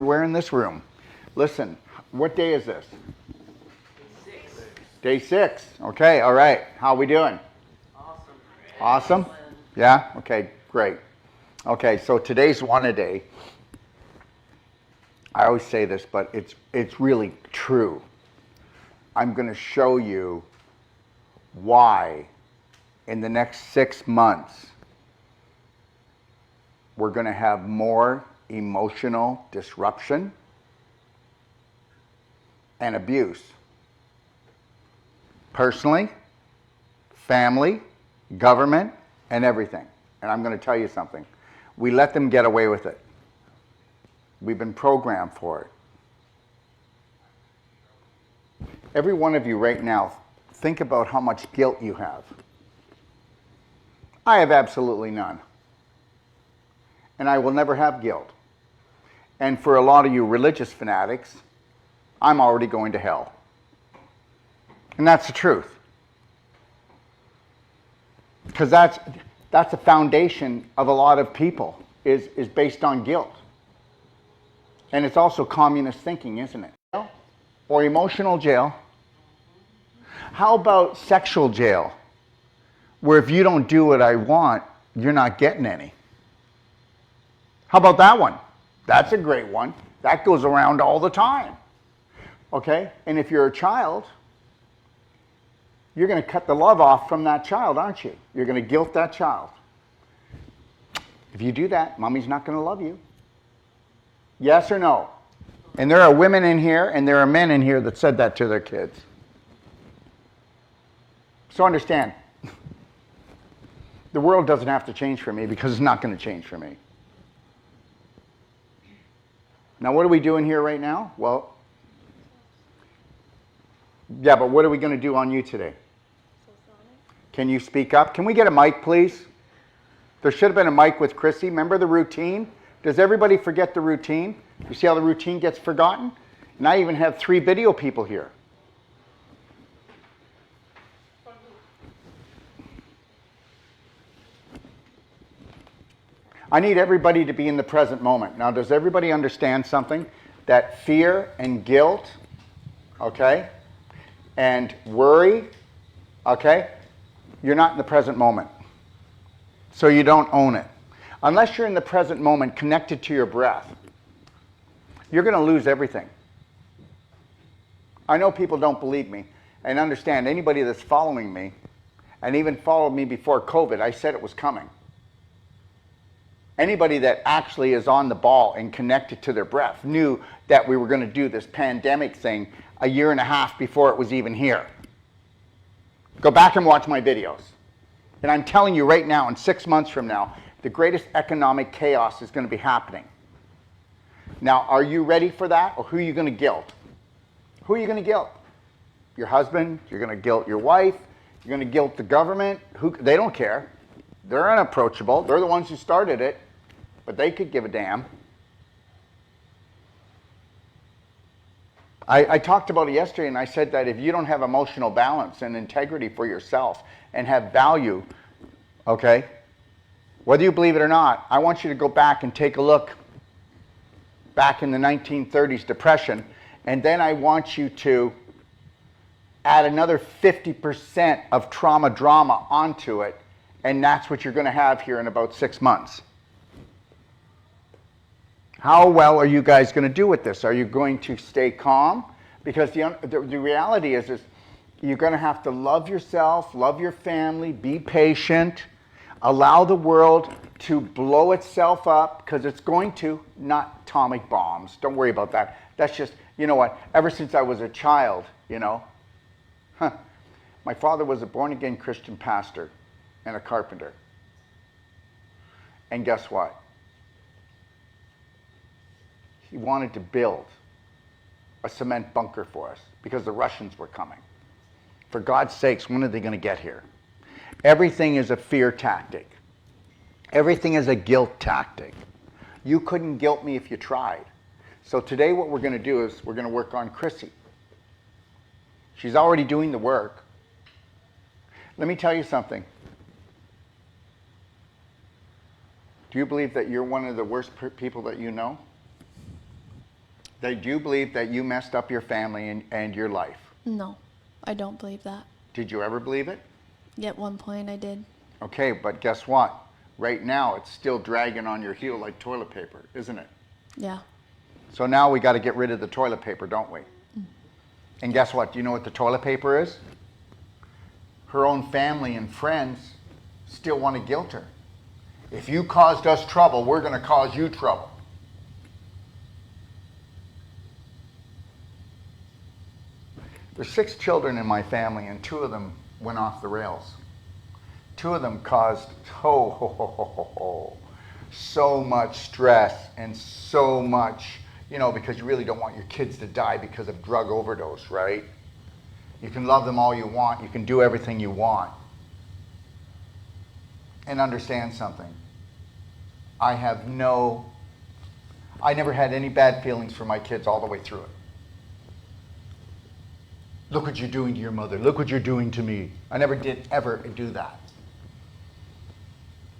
We're in this room. Listen, what day is this? Day 6. Okay, all right. How are we doing? Awesome. Awesome? Yeah? Okay, great. Okay, so today's one-a-day. I always say this, but it's really true. I'm going to show you why in the next 6 months we're going to have more emotional disruption and abuse. Personally, family, government, and everything. And I'm going to tell you something. We let them get away with it. We've been programmed for it. Every one of you right now, think about how much guilt you have. I have absolutely none. And I will never have guilt. And for a lot of you religious fanatics, I'm already going to hell. And that's the truth. Because that's the foundation of a lot of people, is based on guilt. And it's also communist thinking, isn't it? Or emotional jail. How about sexual jail? Where if you don't do what I want, you're not getting any. How about that one? That's a great one. That goes around all the time. Okay? And if you're a child, you're going to cut the love off from that child, aren't you? You're going to guilt that child. If you do that, mommy's not going to love you. Yes or no? And there are women in here and there are men in here that said that to their kids. So understand, the world doesn't have to change for me because it's not going to change for me. Now, what are we doing here right now? Well, yeah, but what are we going to do on you today? Can you speak up? Can we get a mic, please? There should have been a mic with Chrissy. Remember the routine? Does everybody forget the routine? You see how the routine gets forgotten? And I even have 3 video people here. I need everybody to be in the present moment. Now, does everybody understand something? That fear and guilt, okay, and worry, okay, you're not in the present moment. So you don't own it. Unless you're in the present moment connected to your breath, you're going to lose everything. I know people don't believe me, and understand, anybody that's following me, and even followed me before COVID, I said it was coming. Anybody that actually is on the ball and connected to their breath knew that we were going to do this pandemic thing a year and a half before it was even here. Go back and watch my videos. And I'm telling you right now, in 6 months from now, the greatest economic chaos is going to be happening. Now, are you ready for that, or who are you going to guilt? Who are you going to guilt? Your husband? You're going to guilt your wife? You're going to guilt the government? They don't care. They're unapproachable. They're the ones who started it. But they could give a damn. I talked about it yesterday, and I said that if you don't have emotional balance and integrity for yourself and have value, okay, whether you believe it or not, I want you to go back and take a look back in the 1930s depression, and then I want you to add another 50% of trauma drama onto it, and that's what you're going to have here in about 6 months. How well are you guys going to do with this? Are you going to stay calm? Because the reality is you're going to have to love yourself, love your family, be patient, allow the world to blow itself up, because it's going to, not atomic bombs. Don't worry about that. That's just, you know what, ever since I was a child, my father was a born-again Christian pastor and a carpenter. And guess what? He wanted to build a cement bunker for us because the Russians were coming. For God's sakes, when are they going to get here? Everything is a fear tactic. Everything is a guilt tactic. You couldn't guilt me if you tried. So today what we're going to do is we're going to work on Chrissy. She's already doing the work. Let me tell you something. Do you believe that you're one of the worst people that you know? That you believe that you messed up your family and your life. No, I don't believe that. Did you ever believe it? At one point I did. Okay, but guess what? Right now it's still dragging on your heel like toilet paper, isn't it? Yeah. So now we got to get rid of the toilet paper, don't we? And guess what? Do you know what the toilet paper is? Her own family and friends still want to guilt her. If you caused us trouble, we're going to cause you trouble. There's 6 children in my family, and 2 of them went off the rails. 2 of them caused so much stress and so much, because you really don't want your kids to die because of drug overdose, right? You can love them all you want. You can do everything you want. And understand something. I never had any bad feelings for my kids all the way through it. Look what you're doing to your mother. Look what you're doing to me. I never did ever do that.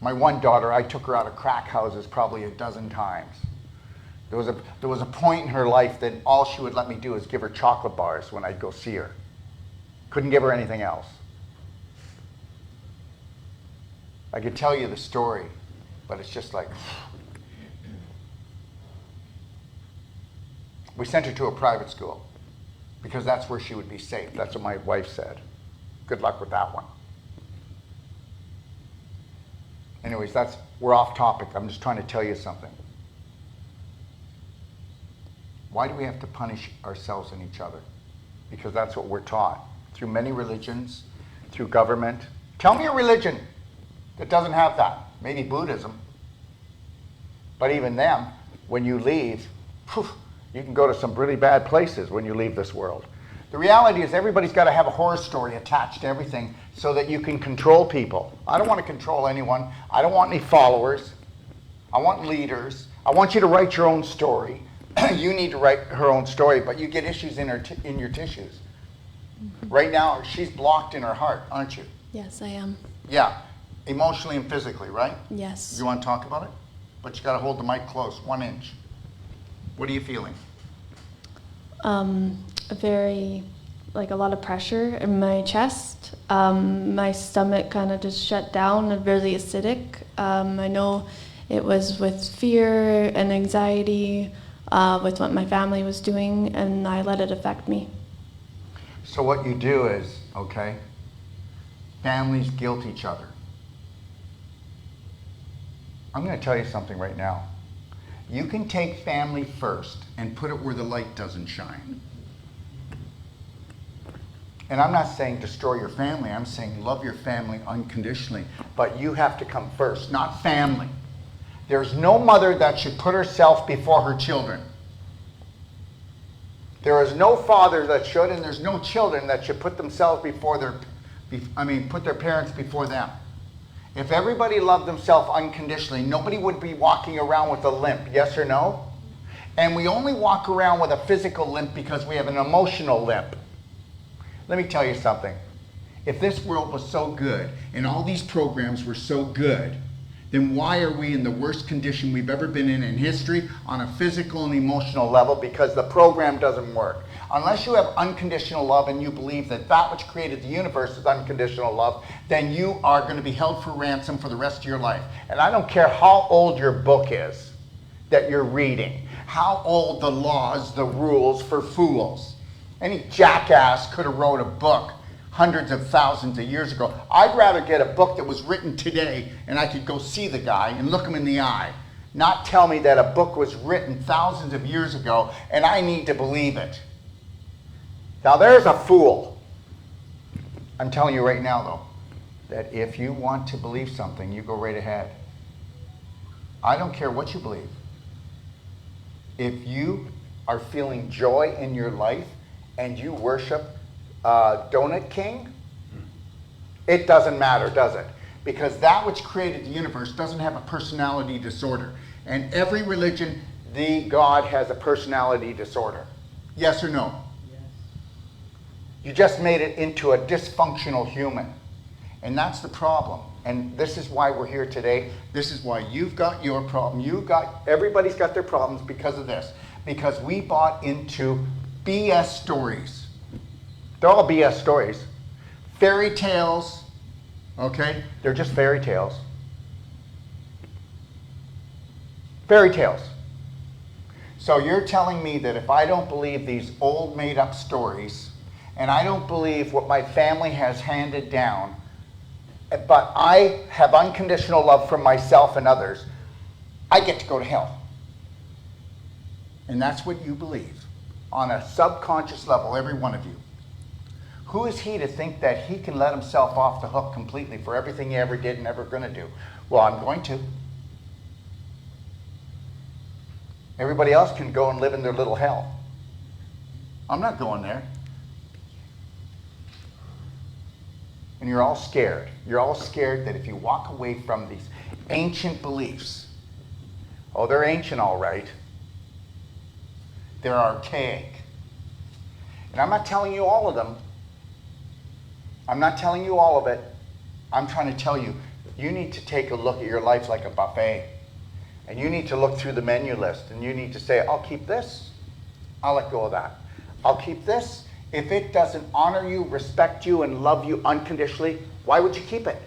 My one daughter, I took her out of crack houses probably a dozen times. There was a point in her life that all she would let me do is give her chocolate bars when I'd go see her. Couldn't give her anything else. I could tell you the story, but it's just like... We sent her to a private school because that's where she would be safe. That's what my wife said. Good luck with that one. Anyways, we're off topic. I'm just trying to tell you something. Why do we have to punish ourselves and each other? Because that's what we're taught. Through many religions, through government. Tell me a religion that doesn't have that. Maybe Buddhism. But even them, when you leave, you can go to some really bad places when you leave this world. The reality is everybody's got to have a horror story attached to everything so that you can control people. I don't want to control anyone. I don't want any followers. I want leaders. I want you to write your own story. You need to write her own story, but you get issues in your tissues. Mm-hmm. Right now, she's blocked in her heart, aren't you? Yes, I am. Yeah, emotionally and physically, right? Yes. You want to talk about it? But you got to hold the mic close, 1 inch. What are you feeling? A lot of pressure in my chest. My stomach kind of just shut down and really acidic. I know it was with fear and anxiety with what my family was doing, and I let it affect me. So what you do is, families guilt each other. I'm going to tell you something right now. You can take family first and put it where the light doesn't shine. And I'm not saying destroy your family. I'm saying love your family unconditionally. But you have to come first, not family. There's no mother that should put herself before her children. There is no father that should, and there's no children that should put themselves put their parents before them. If everybody loved themselves unconditionally, nobody would be walking around with a limp, yes or no? And we only walk around with a physical limp because we have an emotional limp. Let me tell you something. If this world was so good and all these programs were so good, then why are we in the worst condition we've ever been in history on a physical and emotional level? Because the program doesn't work. Unless you have unconditional love and you believe that which created the universe is unconditional love, then you are going to be held for ransom for the rest of your life. And I don't care how old your book is that you're reading, how old the laws, the rules for fools. Any jackass could have wrote a book hundreds of thousands of years ago. I'd rather get a book that was written today and I could go see the guy and look him in the eye, not tell me that a book was written thousands of years ago and I need to believe it. Now there's a fool. I'm telling you right now though, that if you want to believe something, you go right ahead. I don't care what you believe. If you are feeling joy in your life and you worship Donut King, it doesn't matter, does it? Because that which created the universe doesn't have a personality disorder. And every religion, the God has a personality disorder. Yes or no? Yes. You just made it into a dysfunctional human. And that's the problem. And this is why we're here today. This is why you've got your problem. Everybody's got their problems because of this. because we bought into BS stories. They're all BS stories. Fairy tales, okay? They're just fairy tales. Fairy tales. So you're telling me that if I don't believe these old made-up stories, and I don't believe what my family has handed down, but I have unconditional love for myself and others, I get to go to hell. And that's what you believe on a subconscious level, every one of you. Who is he to think that he can let himself off the hook completely for everything he ever did and ever going to do? Well, I'm going to. Everybody else can go and live in their little hell. I'm not going there. And you're all scared. You're all scared that if you walk away from these ancient beliefs, oh, they're ancient all right. They're archaic. And I'm not telling you all of them. I'm not telling you all of it. I'm trying to tell you, you need to take a look at your life like a buffet. And you need to look through the menu list. And you need to say, I'll keep this. I'll let go of that. I'll keep this. If it doesn't honor you, respect you, and love you unconditionally, why would you keep it?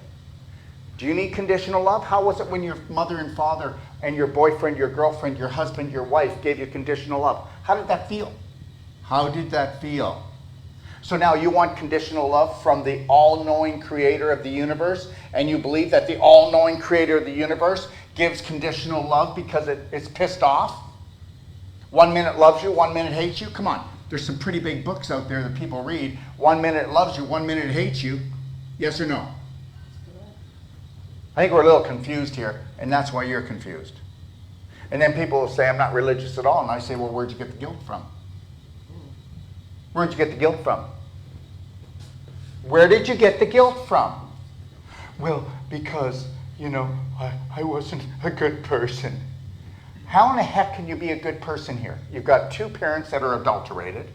Do you need conditional love? How was it when your mother and father and your boyfriend, your girlfriend, your husband, your wife gave you conditional love? How did that feel? How did that feel? So now you want conditional love from the all-knowing creator of the universe, and you believe that the all-knowing creator of the universe gives conditional love because it's pissed off? 1 minute loves you, 1 minute hates you? Come on. There's some pretty big books out there that people read. 1 minute it loves you, 1 minute it hates you. Yes or no? I think we're a little confused here, and that's why you're confused. And then people will say, I'm not religious at all. And I say, well, where'd you get the guilt from? Where'd you get the guilt from? Where did you get the guilt from? Well, because, I wasn't a good person. How in the heck can you be a good person here? You've got two parents that are adulterated.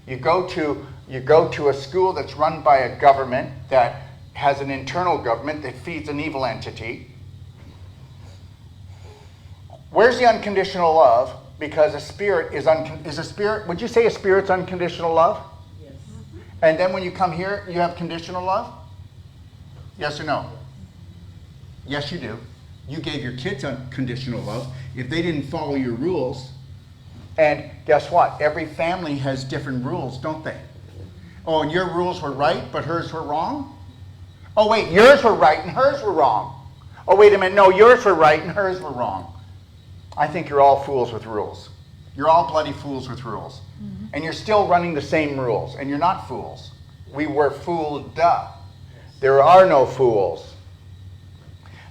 You go to a school that's run by a government that has an internal government that feeds an evil entity. Where's the unconditional love? Because a spirit is a spirit. Would you say a spirit's unconditional love? Yes. And then when you come here, you have conditional love? Yes or no? Yes, you do. You gave your kids unconditional love if they didn't follow your rules. And guess what? Every family has different rules, don't they? Oh, and your rules were right, but hers were wrong? Oh, wait, yours were right and hers were wrong. Oh, wait a minute, no, yours were right and hers were wrong. I think you're all fools with rules. You're all bloody fools with rules. Mm-hmm. And you're still running the same rules, and you're not fools. We were fooled, duh. There are no fools.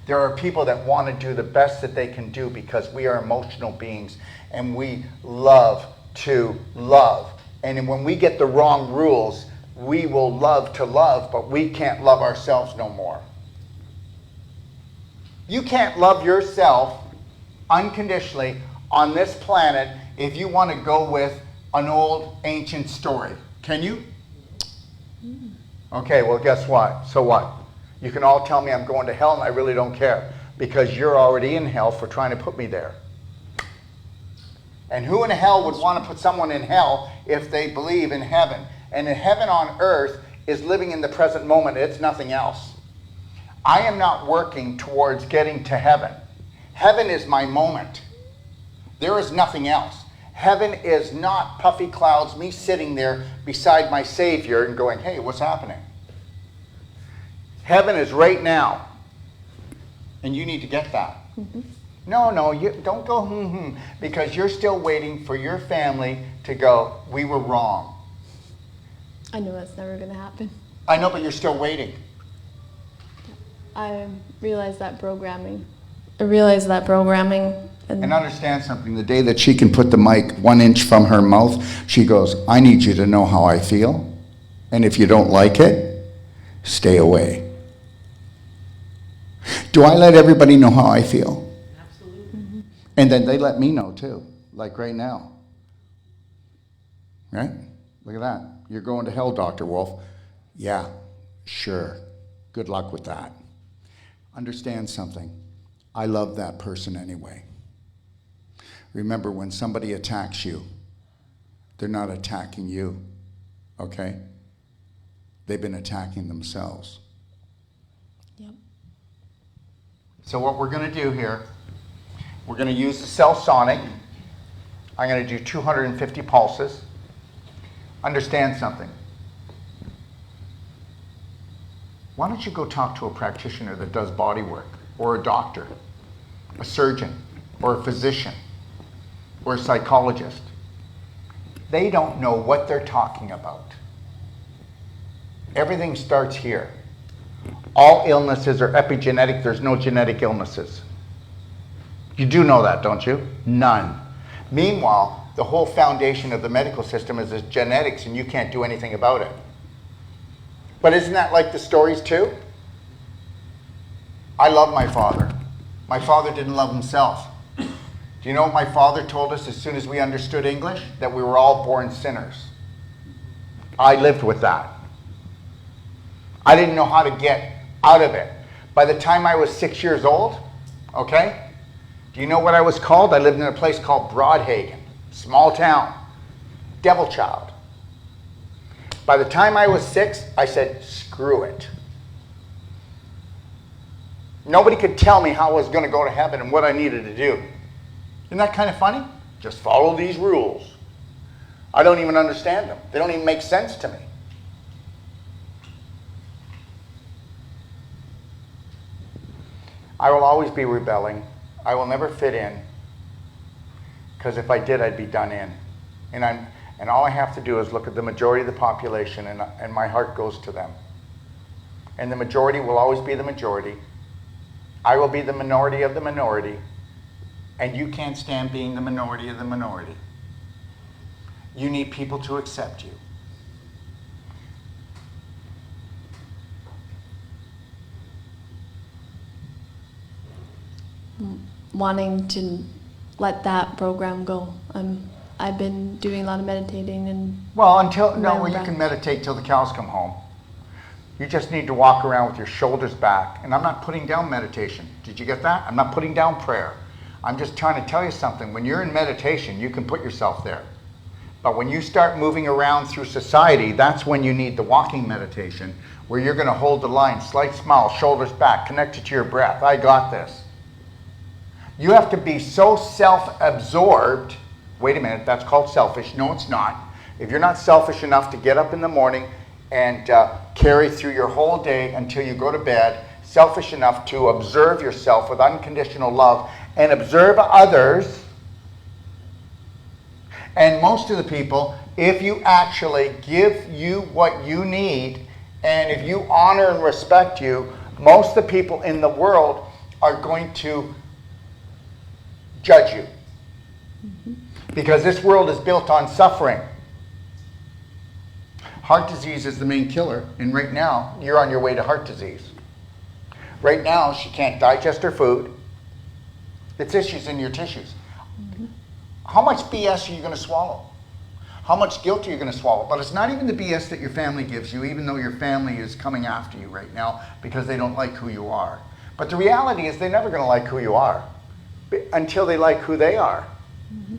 There are people that want to do the best that they can do because we are emotional beings and we love to love. And when we get the wrong rules, we will love to love, but we can't love ourselves no more. You can't love yourself unconditionally on this planet if you want to go with an old ancient story. Can you? Okay, well, guess what? So what? You can all tell me I'm going to hell and I really don't care because you're already in hell for trying to put me there. And who in hell would want to put someone in hell if they believe in heaven? And heaven on earth is living in the present moment. It's nothing else. I am not working towards getting to heaven. Heaven is my moment. There is nothing else. Heaven is not puffy clouds, me sitting there beside my Savior and going, hey, what's happening? Heaven is right now. And you need to get that. Mm-hmm. No, you don't go because you're still waiting for your family to go, we were wrong. I know that's never going to happen. I know, but you're still waiting. I realized that programming. And understand something. The day that she can put the mic 1 inch from her mouth, she goes, I need you to know how I feel. And if you don't like it, stay away. Do I let everybody know how I feel? Absolutely. Mm-hmm. And then they let me know too, like right now. Right? Look at that. You're going to hell, Dr. Wolf. Yeah, sure. Good luck with that. Understand something. I love that person anyway. Remember, when somebody attacks you, they're not attacking you, okay? They've been attacking themselves. Yep. So what we're going to do here, we're going to use the cell sonic. I'm going to do 250 pulses. Understand something. Why don't you go talk to a practitioner that does body work, or a doctor, a surgeon, or a physician, or a psychologist? They don't know what they're talking about. Everything starts here. All illnesses are epigenetic. There's no genetic illnesses. You do know that, don't you? None. Meanwhile, the whole foundation of the medical system is genetics, and you can't do anything about it. But isn't that like the stories too? I love my father. My father didn't love himself. Do you know what my father told us as soon as we understood English? That we were all born sinners. I lived with that. I didn't know how to get out of it. By the time I was 6 years old, okay? Do you know what I was called? I lived in a place called Broadhagen, small town, devil child. By the time I was 6, I said, screw it. Nobody could tell me how I was going to go to heaven and what I needed to do. Isn't that kind of funny? Just follow these rules. I don't even understand them. They don't even make sense to me. I will always be rebelling. I will never fit in. Because if I did, I'd be done in. And all I have to do is look at the majority of the population, and my heart goes to them. And the majority will always be the majority. I will be the minority of the minority. And you can't stand being the minority of the minority. You need people to accept you. Wanting to let that program go. I've been doing a lot of meditating and You can meditate till the cows come home. You just need to walk around with your shoulders back. And I'm not putting down meditation. Did you get that? I'm not putting down prayer. I'm just trying to tell you something. When you're in meditation, you can put yourself there. But when you start moving around through society, that's when you need the walking meditation, where you're going to hold the line, slight smile, shoulders back, connected to your breath. I got this. You have to be so self-absorbed. Wait a minute, that's called selfish. No, it's not. If you're not selfish enough to get up in the morning and carry through your whole day until you go to bed, selfish enough to observe yourself with unconditional love and observe others, and most of the people, if you actually give you what you need, and if you honor and respect you, most of the people in the world are going to judge you. Mm-hmm. Because this world is built on suffering. Heart disease is the main killer, and right now, you're on your way to heart disease. Right now, she can't digest her food. It's issues in your tissues. Mm-hmm. How much BS are you going to swallow? How much guilt are you going to swallow? But it's not even the BS that your family gives you, even though your family is coming after you right now because they don't like who you are. But the reality is they're never going to like who you are until they like who they are. Mm-hmm.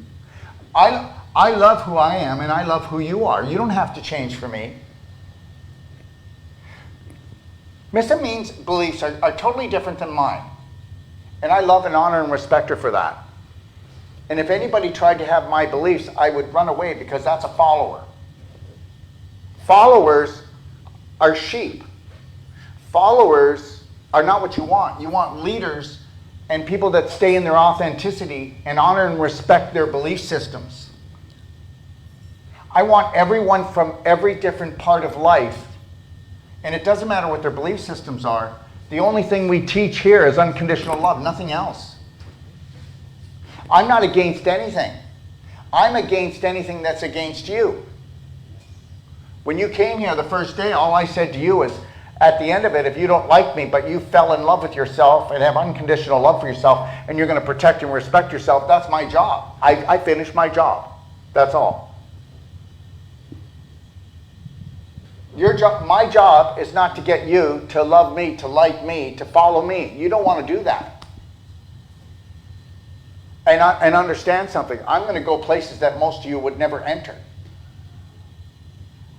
I love who I am, and I love who you are. You don't have to change for me. Miss Amin's beliefs are totally different than mine. And I love and honor and respect her for that. And if anybody tried to have my beliefs, I would run away because that's a follower. Followers are sheep. Followers are not what you want. You want leaders and people that stay in their authenticity and honor and respect their belief systems. I want everyone from every different part of life, and it doesn't matter what their belief systems are. The only thing we teach here is unconditional love, nothing else. I'm not against anything. I'm against anything that's against you. When you came here the first day, all I said to you is, at the end of it, if you don't like me, but you fell in love with yourself and have unconditional love for yourself, and you're going to protect and respect yourself, that's my job. I finished my job. That's all. My job is not to get you to love me, to like me, to follow me. You don't want to do that. And understand something. I'm going to go places that most of you would never enter.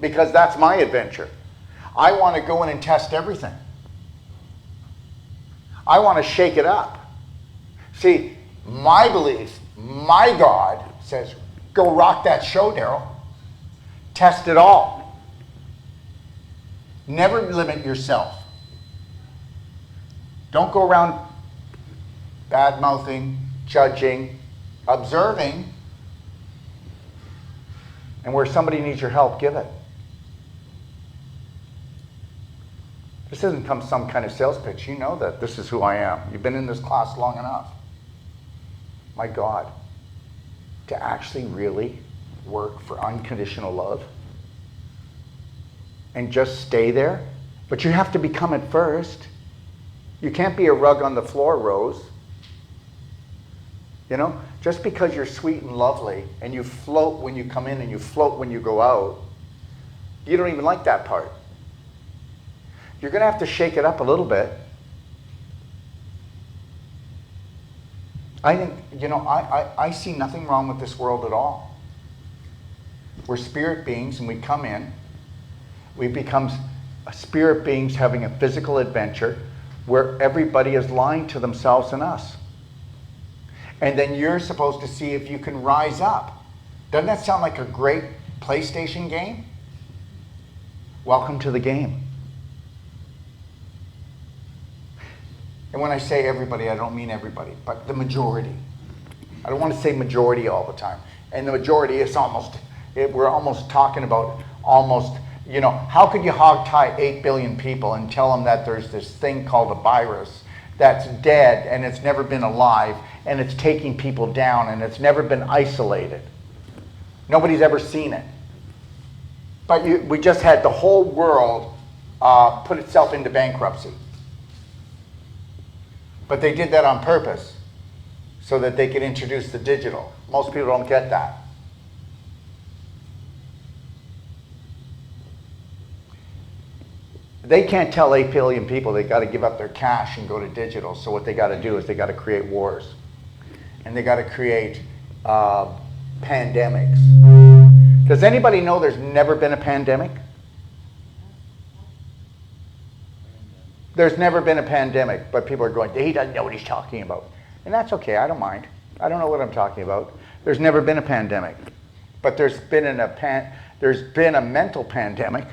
Because that's my adventure. I want to go in and test everything. I want to shake it up. See, my belief, my God says, go rock that show, Daryl. Test it all. Never limit yourself. Don't go around bad-mouthing, judging, observing, and where somebody needs your help, give it. This isn't some kind of sales pitch. You know that this is who I am. You've been in this class long enough. My God, to actually really work for unconditional love and just stay there, but you have to become it first. You can't be a rug on the floor, Rose. You know, just because you're sweet and lovely and you float when you come in and you float when you go out, you don't even like that part. You're going to have to shake it up a little bit. I think, you know, I see nothing wrong with this world at all. We're spirit beings and we come in. We become spirit beings having a physical adventure where everybody is lying to themselves and us. And then you're supposed to see if you can rise up. Doesn't that sound like a great PlayStation game? Welcome to the game. And when I say everybody, I don't mean everybody, but the majority. I don't want to say majority all the time. And the majority is we're almost talking about you know, how could you hog-tie 8 billion people and tell them that there's this thing called a virus that's dead and it's never been alive and it's taking people down and it's never been isolated? Nobody's ever seen it. But we just had the whole world put itself into bankruptcy. But they did that on purpose so that they could introduce the digital. Most people don't get that. They can't tell 8 billion people they got to give up their cash and go to digital. So what they got to do is they got to create wars. And they got to create pandemics. Does anybody know there's never been a pandemic? There's never been a pandemic, but people are going, he doesn't know what he's talking about. And that's okay, I don't mind. I don't know what I'm talking about. There's never been a pandemic. But there's been a mental pandemic.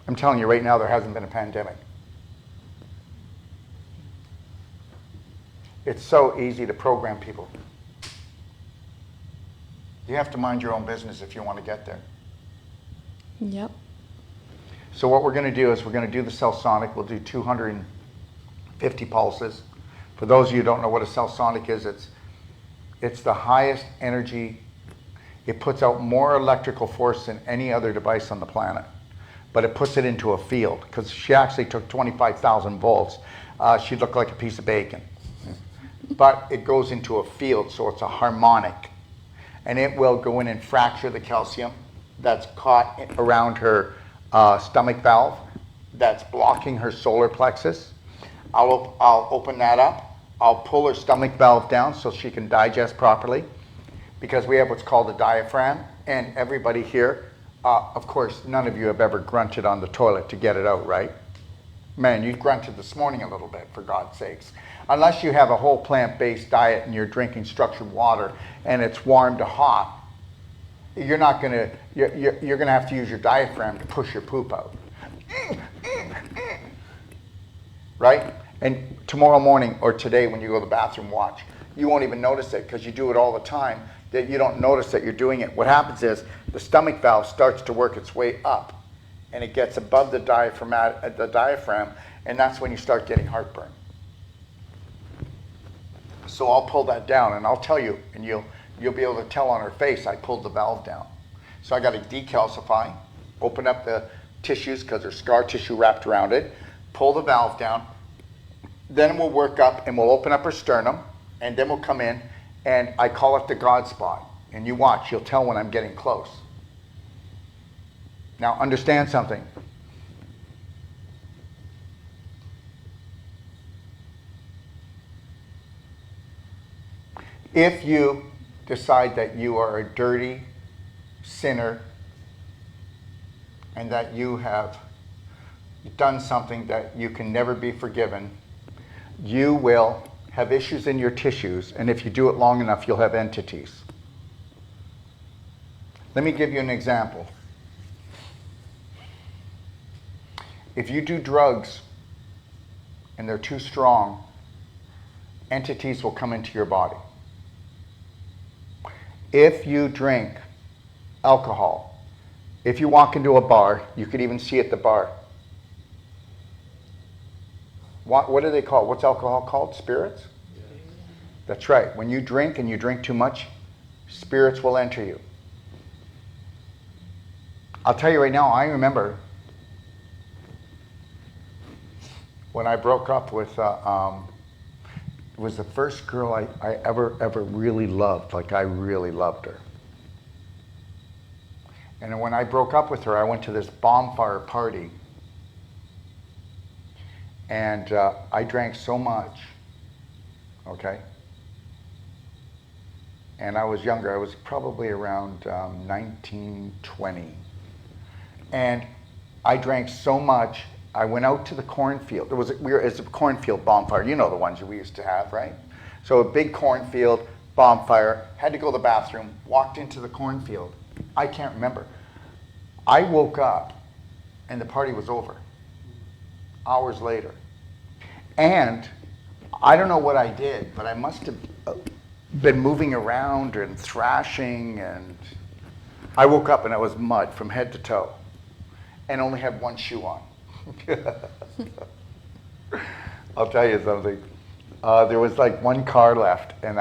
I'm telling you right now, there hasn't been a pandemic. It's so easy to program people. You have to mind your own business if you want to get there. Yep. So what we're going to do is we're going to do the cell sonic. We'll do 250 pulses. For those of you who don't know what a cell sonic is, it's the highest energy. It puts out more electrical force than any other device on the planet. But it puts it into a field, because she actually took 25,000 volts. She looked like a piece of bacon. But it goes into a field, so it's a harmonic. And it will go in and fracture the calcium that's caught around her stomach valve that's blocking her solar plexus. I'll open that up. I'll pull her stomach valve down so she can digest properly, because we have what's called a diaphragm. And everybody here, of course, none of you have ever grunted on the toilet to get it out, right? Man, you grunted this morning a little bit, for God's sakes. Unless you have a whole plant-based diet and you're drinking structured water and it's warm to hot, you're gonna have to use your diaphragm to push your poop out. Right? And tomorrow morning or today when you go to the bathroom, watch. You won't even notice it because you do it all the time, that you don't notice that you're doing it. What happens is the stomach valve starts to work its way up and it gets above the diaphragm, and that's when you start getting heartburn. So I'll pull that down and I'll tell you, and you'll be able to tell on her face I pulled the valve down. So I got to decalcify, open up the tissues because there's scar tissue wrapped around it, pull the valve down, then we'll work up and we'll open up her sternum, and then we'll come in, and I call it the God spot. And you watch, you'll tell when I'm getting close. Now understand something. If you decide that you are a dirty sinner and that you have done something that you can never be forgiven, you will have issues in your tissues, and if you do it long enough, you'll have entities. Let me give you an example. If you do drugs and they're too strong, entities will come into your body. If you drink alcohol, if you walk into a bar, you could even see at the bar. What do they call it? What's alcohol called? Spirits? Yes. That's right. When you drink and you drink too much, spirits will enter you. I'll tell you right now, I remember when I broke up with, it was the first girl I ever really loved. Like, I really loved her. And when I broke up with her, I went to this bonfire party. And I drank so much, okay? And I was younger. I was probably around 19, 20. And I drank so much, I went out to the cornfield. It's a cornfield bonfire. You know the ones we used to have, right? So a big cornfield bonfire, had to go to the bathroom, walked into the cornfield. I can't remember. I woke up and the party was over. Hours later. And I don't know what I did, but I must have been moving around and thrashing, and I woke up and I was mud from head to toe and only had one shoe on. I'll tell you something. There was like one car left, and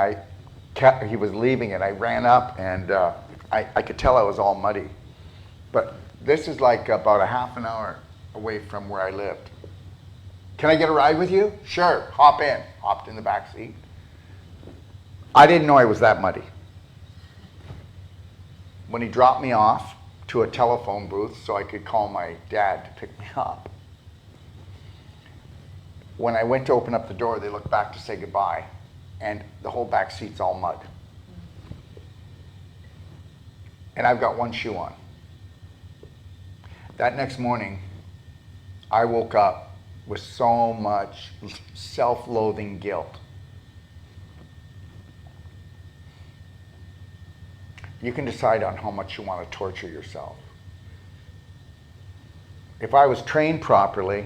he was leaving, and I ran up, and I could tell I was all muddy. But this is like about a half an hour away from where I lived. Can I get a ride with you? Sure, hop in. Hopped in the back seat. I didn't know I was that muddy. When he dropped me off to a telephone booth so I could call my dad to pick me up, when I went to open up the door, they looked back to say goodbye, and the whole back seat's all mud. And I've got one shoe on. That next morning, I woke up with so much self-loathing guilt. You can decide on how much you want to torture yourself. If I was trained properly,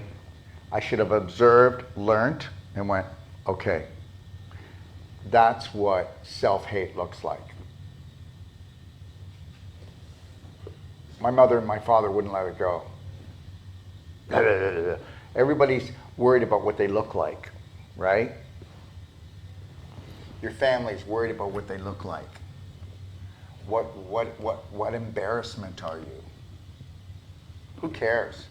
I should have observed, learned, and went, okay, that's what self-hate looks like. My mother and my father wouldn't let it go. Everybody's worried about what they look like, right? Your family's worried about what they look like. What embarrassment are you? Who cares?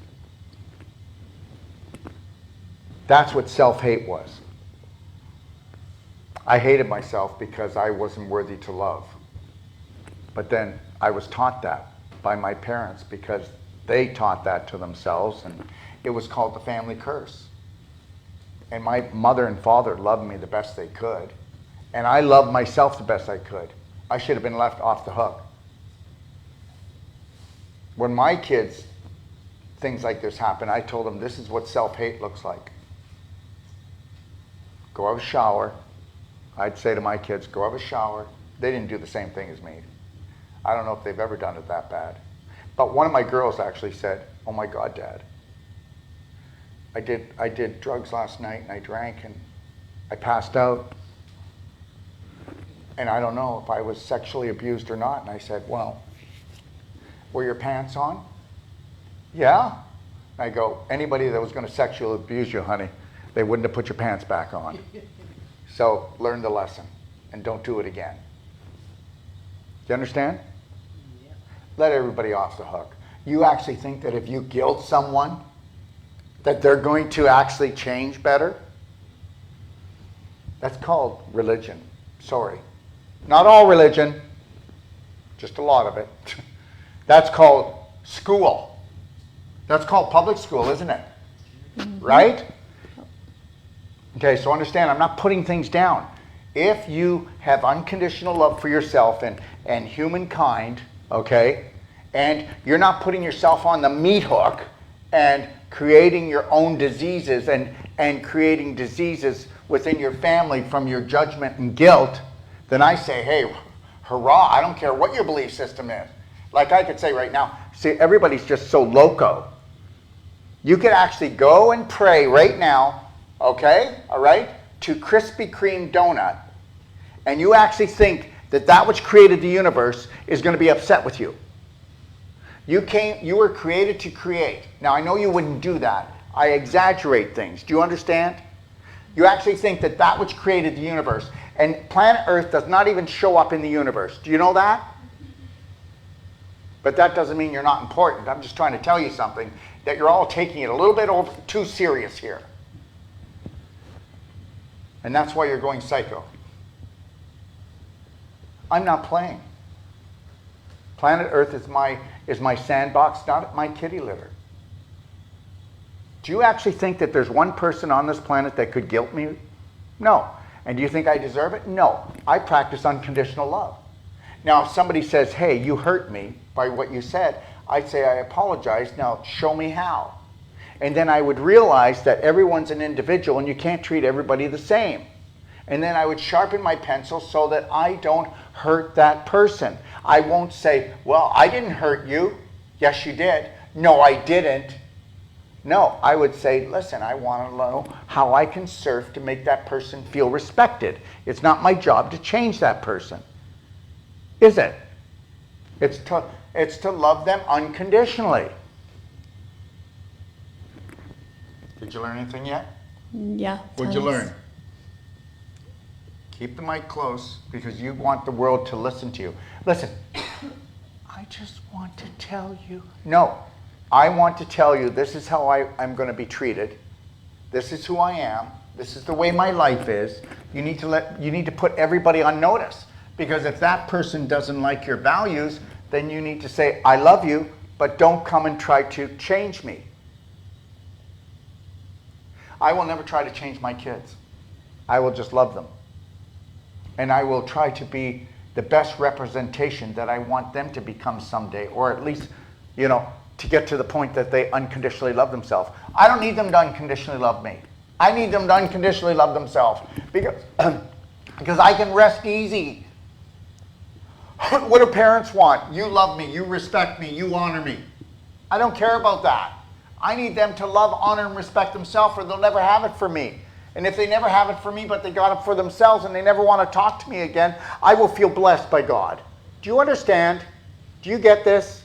That's what self-hate was. I hated myself because I wasn't worthy to love. But then I was taught that by my parents because they taught that to themselves, and it was called the family curse. And my mother and father loved me the best they could, and I loved myself the best I could. I should have been left off the hook. When my kids, things like this happen, I told them this is what self-hate looks like. Go have a shower. I'd say to my kids, go have a shower. They didn't do the same thing as me. I don't know if they've ever done it that bad. But one of my girls actually said, oh my God, Dad, I did drugs last night and I drank and I passed out. And I don't know if I was sexually abused or not. And I said, well, were your pants on? Yeah. I go, anybody that was going to sexually abuse you, honey, they wouldn't have put your pants back on. So learn the lesson and don't do it again. Do you understand? Yeah. Let everybody off the hook. You actually think that if you guilt someone, that they're going to actually change better? That's called religion. Sorry. Not all religion, just a lot of it. That's called school. That's called public school, isn't it? Mm-hmm. Right? Okay, so understand, I'm not putting things down. if you have unconditional love for yourself and humankind, okay, and you're not putting yourself on the meat hook and creating your own diseases and creating diseases within your family from your judgment and guilt, then I say, hey, hurrah, I don't care what your belief system is. Like I could say right now, see, everybody's just so loco. You could actually go and pray right now, okay, all right, to Krispy Kreme donut, and you actually think that that which created the universe is going to be upset with you. You were created to create. Now, I know you wouldn't do that. I exaggerate things. Do you understand? You actually think that that which created the universe, and planet Earth does not even show up in the universe. Do you know that? But that doesn't mean you're not important. I'm just trying to tell you something, that you're all taking it a little bit too serious here. And that's why you're going psycho. I'm not playing. Planet Earth is my sandbox, not my kitty litter. Do you actually think that there's one person on this planet that could guilt me? No. And do you think I deserve it? No. I practice unconditional love. Now, if somebody says, hey, you hurt me by what you said, I'd say, I apologize. Now, show me how. And then I would realize that everyone's an individual and you can't treat everybody the same. And then I would sharpen my pencil so that I don't hurt that person. I won't say, well, I didn't hurt you. Yes, you did. No, I didn't. No, I would say, listen, I want to know how I can serve to make that person feel respected. It's not my job to change that person. Is it? It's to love them unconditionally. Did you learn anything yet? Yeah. What'd you learn? Keep the mic close because you want the world to listen to you. Listen, I just want to tell you. No, I want to tell you this is how I'm going to be treated. This is who I am. This is the way my life is. You need to put everybody on notice, because if that person doesn't like your values, then you need to say, I love you, but don't come and try to change me. I will never try to change my kids. I will just love them. And I will try to be the best representation that I want them to become someday, or at least, to get to the point that they unconditionally love themselves. I don't need them to unconditionally love me. I need them to unconditionally love themselves because I can rest easy. What do parents want? You love me, you respect me, you honor me. I don't care about that. I need them to love, honor, and respect themselves, or they'll never have it for me. And if they never have it for me, but they got it for themselves and they never want to talk to me again, I will feel blessed by God. Do you understand? Do you get this?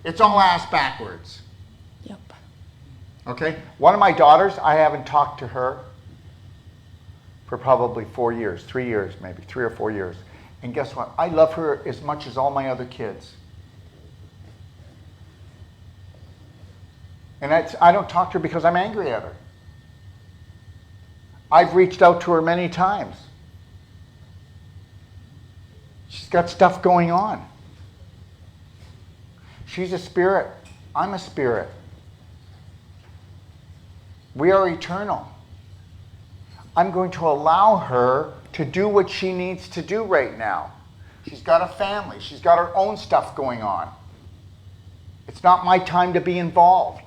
It's all ass backwards. Yep. Okay? One of my daughters, I haven't talked to her for probably 4 years, 3 years maybe, 3 or 4 years. And guess what? I love her as much as all my other kids. And I don't talk to her because I'm angry at her. I've reached out to her many times. She's got stuff going on. She's a spirit. I'm a spirit. We are eternal. I'm going to allow her to do what she needs to do right now. She's got a family. She's got her own stuff going on. It's not my time to be involved.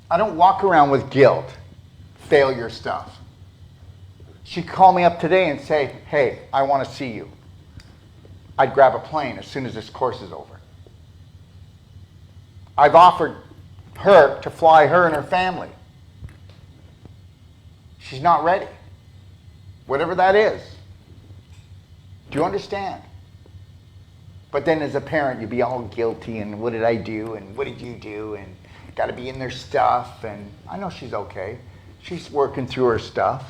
I don't walk around with guilt. Failure stuff. She'd call me up today and say, hey, I want to see you. I'd grab a plane as soon as this course is over. I've offered her to fly her and her family. She's not ready. Whatever that is. Do you understand? But then as a parent, you'd be all guilty and what did I do and what did you do and got to be in their stuff, and I know she's okay. She's working through her stuff.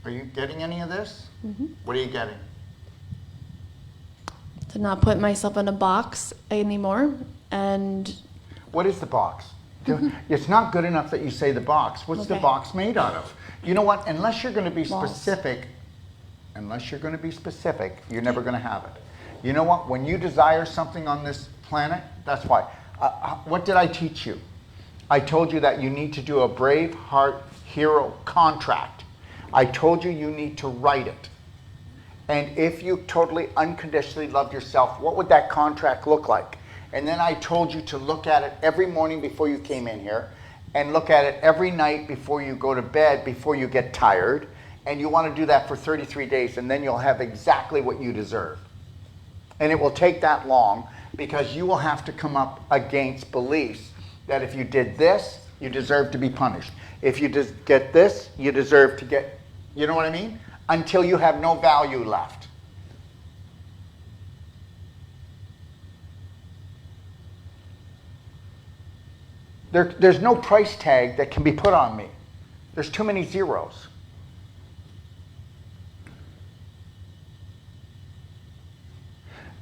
Are you getting any of this? Mm-hmm. What are you getting? To not put myself in a box anymore. And what is the box? It's not good enough that you say the box. What's the box made out of? You know what? Unless you're going to be specific, you're never going to have it. You know what? When you desire something on this planet, that's why. What did I teach you? I told you that you need to do a Braveheart hero contract. I told you need to write it. And if you totally unconditionally loved yourself, what would that contract look like? And then I told you to look at it every morning before you came in here, and look at it every night before you go to bed, before you get tired. And you want to do that for 33 days, and then you'll have exactly what you deserve. And it will take that long, because you will have to come up against beliefs that if you did this, you deserve to be punished. If you just get this, you deserve to get, you know what I mean? Until you have no value left. There's no price tag that can be put on me. There's too many zeros.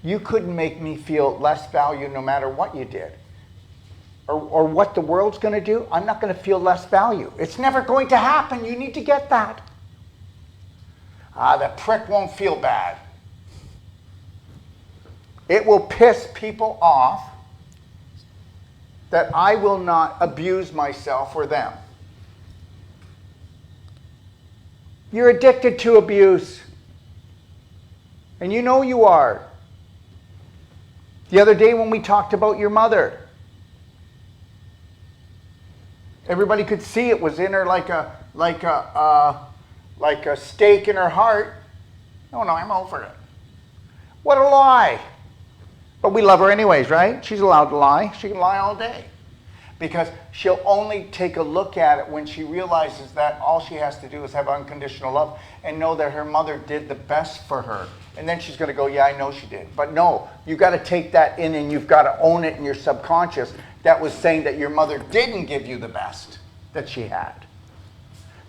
You couldn't make me feel less value no matter what you did. Or what the world's going to do. I'm not going to feel less value. It's never going to happen. You need to get that. The prick won't feel bad. It will piss people off that I will not abuse myself or them. You're addicted to abuse. And you know you are. The other day when we talked about your mother, everybody could see it was in her like a stake in her heart. No, I'm over it. What a lie. But we love her anyways, right? She's allowed to lie. She can lie all day. Because she'll only take a look at it when she realizes that all she has to do is have unconditional love and know that her mother did the best for her. And then she's going to go, yeah, I know she did. But no, you've got to take that in, and you've got to own it in your subconscious. That was saying that your mother didn't give you the best that she had.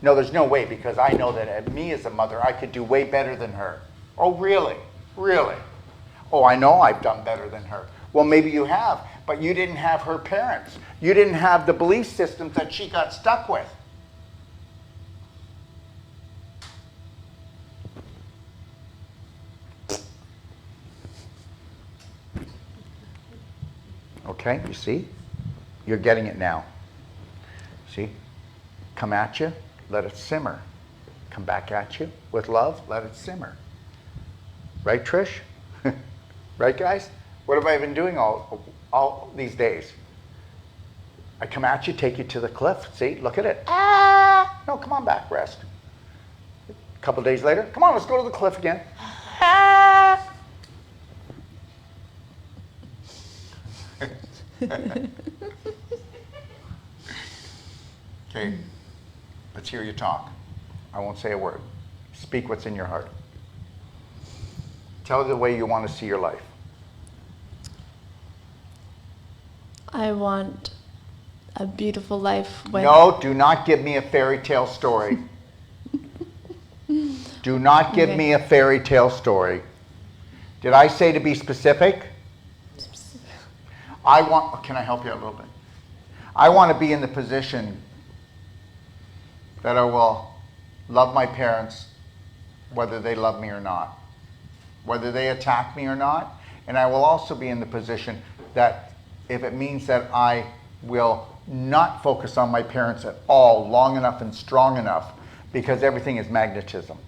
No, there's no way, because I know that at me as a mother, I could do way better than her. Oh, really? Really? Oh, I know I've done better than her. Well, maybe you have, but you didn't have her parents. You didn't have the belief systems that she got stuck with. Okay, you see? You're getting it now. See? Come at you, let it simmer. Come back at you with love, let it simmer. Right, Trish? Right, guys? What have I been doing all these days? I come at you, take you to the cliff. See, look at it. Ah! No, come on back, rest. A couple days later, come on, let's go to the cliff again. Ah! Okay, let's hear you talk. I won't say a word. Speak what's in your heart. Tell the way you want to see your life. I want a beautiful life with... No, do not give me a fairy tale story. Do not give me a fairy tale story. Did I say to be specific? Can I help you a little bit? I want to be in the position that I will love my parents whether they love me or not, whether they attack me or not. And I will also be in the position that if it means that I will not focus on my parents at all long enough and strong enough, because everything is magnetism.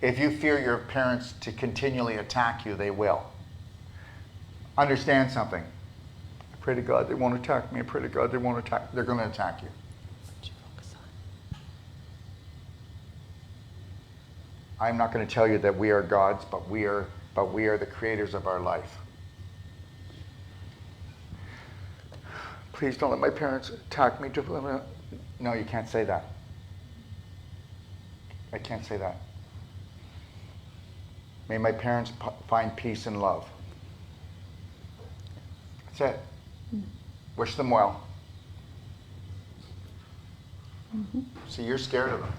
If you fear your parents to continually attack you, they will. Understand something. I pray to God they won't attack me. I pray to God they won't attack. They're going to attack you. I'm not going to tell you that we are gods, but we are the creators of our life. Please don't let my parents attack me. No, you can't say that. I can't say that. May my parents find peace and love. That's it. Wish them well. See, you're scared of them.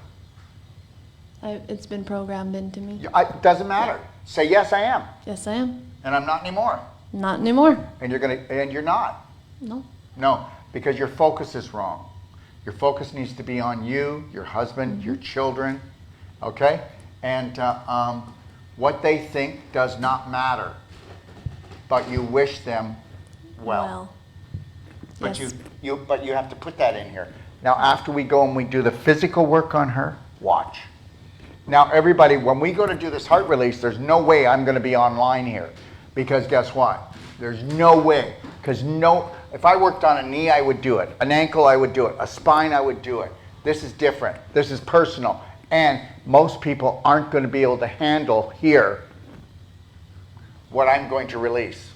It's been programmed into me. It doesn't matter. Say, yes, I am. Yes, I am. And I'm not anymore. Not anymore. And you're not. No. No, because your focus is wrong. Your focus needs to be on you, your husband, your children, okay? And what they think does not matter, but you wish them well. But Yes. you have to put that in here. Now, after we go and we do the physical work on her, watch. Now, everybody, when we go to do this heart release, there's no way I'm going to be online here. Because guess what? There's no way. Because if I worked on a knee, I would do it. An ankle, I would do it. A spine, I would do it. This is different. This is personal. And most people aren't going to be able to handle here what I'm going to release.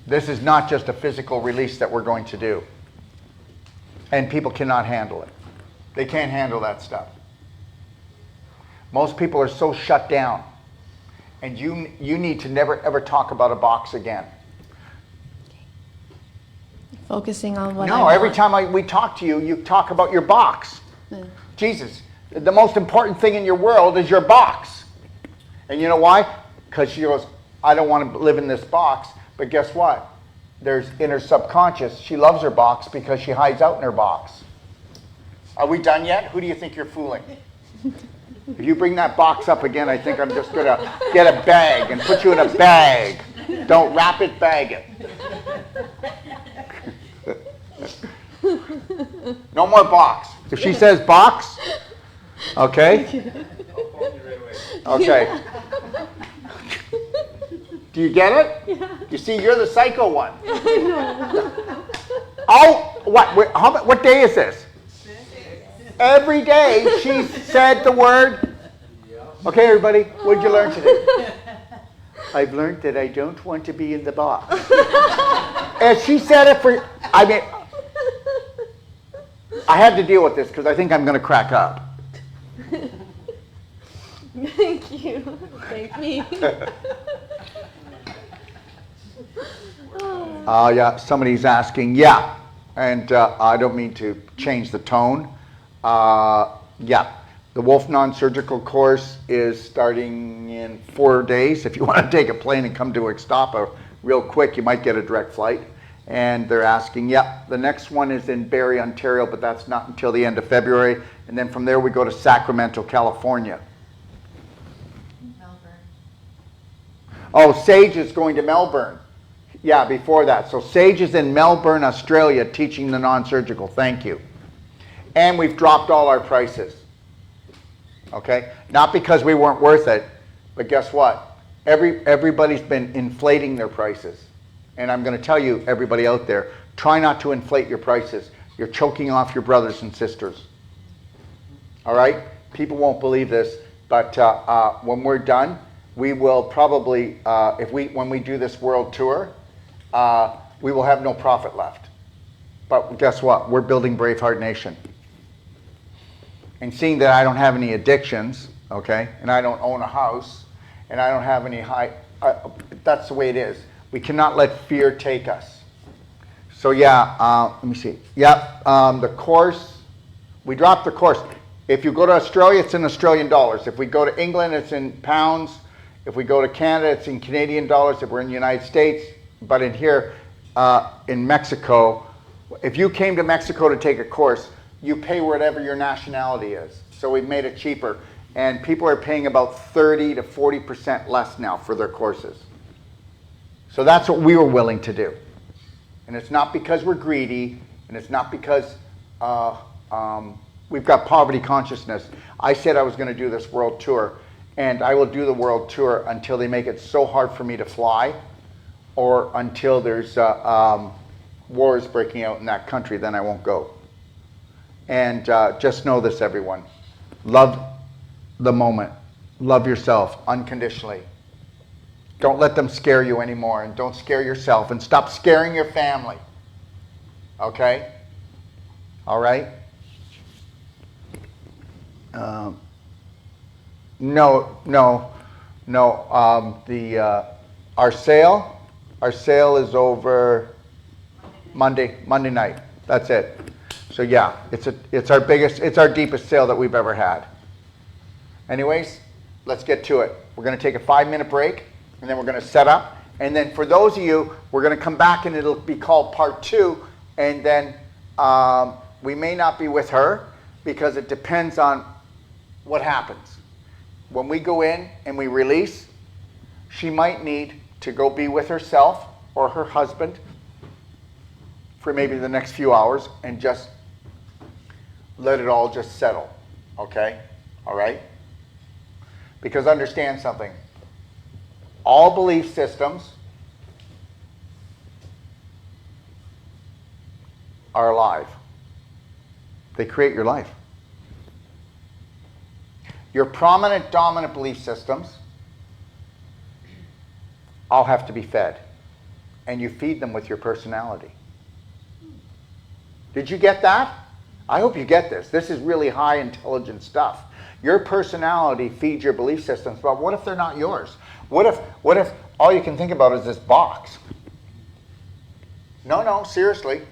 This is not just a physical release that we're going to do. And people cannot handle it. They can't handle that stuff. Most people are so shut down. And you need to never ever talk about a box again. Focusing on what I No, want. every time we talk to you, you talk about your box. Yeah. Jesus, the most important thing in your world is your box. And you know why? Because she goes, I don't want to live in this box. But guess what? There's in her subconscious, she loves her box because she hides out in her box. Are we done yet? Who do you think you're fooling? If you bring that box up again, I think I'm just going to get a bag and put you in a bag. Don't wrap it, bag it. No more box. If she says box, okay? Okay. Do you get it? Yeah. You see, you're the psycho one. I know. Oh, what day is this? Every day she said the word. Okay, everybody, what did you learn today? I've learned that I don't want to be in the box. And she said it for, I had to deal with this because I think I'm going to crack up. Thank you. Thank me. Yeah, somebody's asking, yeah, and I don't mean to change the tone. Yeah, the Wolf Non-Surgical course is starting in 4 days. If you want to take a plane and come to Ixtapa real quick, you might get a direct flight. And they're asking, yeah, the next one is in Barrie, Ontario, but that's not until the end of February. And then from there we go to Sacramento, California. Melbourne. Oh, Sage is going to Melbourne. Yeah, before that. So Sage is in Melbourne, Australia, teaching the non-surgical. Thank you. And we've dropped all our prices. Okay? Not because we weren't worth it, but guess what? Everybody's been inflating their prices. And I'm going to tell you, everybody out there, try not to inflate your prices. You're choking off your brothers and sisters. All right? People won't believe this, but when we're done, we will probably, when we do this world tour, we will have no profit left. But guess what? We're building Braveheart Nation. And seeing that I don't have any addictions, okay, and I don't own a house, and I don't have any that's the way it is. We cannot let fear take us. So yeah, let me see. Yep, the course, we dropped the course. If you go to Australia, it's in Australian dollars. If we go to England, it's in pounds. If we go to Canada, it's in Canadian dollars. If we're in the United States, but in here, in Mexico, if you came to Mexico to take a course, you pay whatever your nationality is. So we've made it cheaper. And people are paying about 30 to 40% less now for their courses. So that's what we were willing to do. And it's not because we're greedy, and it's not because we've got poverty consciousness. I said I was going to do this world tour, and I will do the world tour until they make it so hard for me to fly, or until there's wars breaking out in that country, then I won't go. And just know this, everyone. Love the moment. Love yourself unconditionally. Don't let them scare you anymore, and don't scare yourself, and stop scaring your family. Okay? All right? No. Our sale is over Monday night. That's it. So yeah, it's our deepest sale that we've ever had. Anyways, let's get to it. We're going to take a 5-minute break, and then we're going to set up. And then for those of you, we're going to come back, and it'll be called part 2. And then we may not be with her because it depends on what happens. When we go in and we release, she might need to go be with herself, or her husband for maybe the next few hours and just let it all just settle, okay? All right? Because understand something. All belief systems are alive. They create your life. Your prominent, dominant belief systems all have to be fed. And you feed them with your personality. Did you get that? I hope you get this. This is really high intelligent stuff. Your personality feeds your belief systems, but what if they're not yours? What if all you can think about is this box? No, seriously.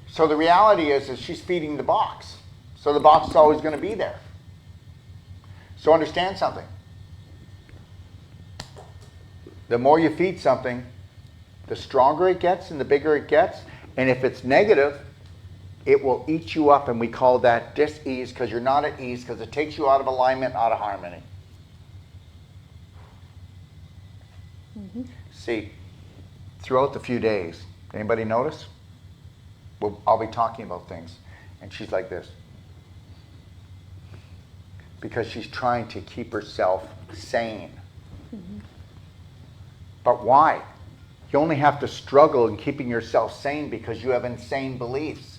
So the reality is she's feeding the box. So the box is always going to be there. So understand something. The more you feed something, the stronger it gets and the bigger it gets. And if it's negative, it will eat you up, and we call that dis-ease, because you're not at ease, because it takes you out of alignment, out of harmony. Mm-hmm. See, throughout the few days, anybody notice? Well, I'll be talking about things, and she's like this. Because she's trying to keep herself sane. Mm-hmm. But why? You only have to struggle in keeping yourself sane because you have insane beliefs.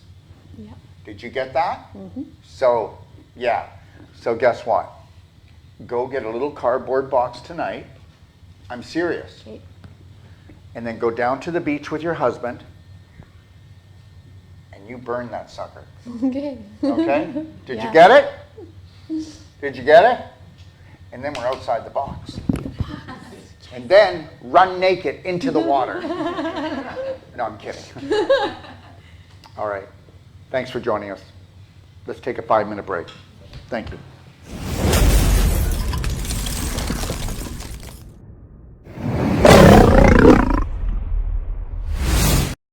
Yeah. Did you get that? Mm-hmm. So, yeah. So guess what? Go get a little cardboard box tonight. I'm serious. Okay. And then go down to the beach with your husband and you burn that sucker. Okay. Okay? Did you get it? Did you get it? And then we're outside the box. And then run naked into the water. No, I'm kidding. All right. Thanks for joining us. Let's take a 5-minute break. Thank you.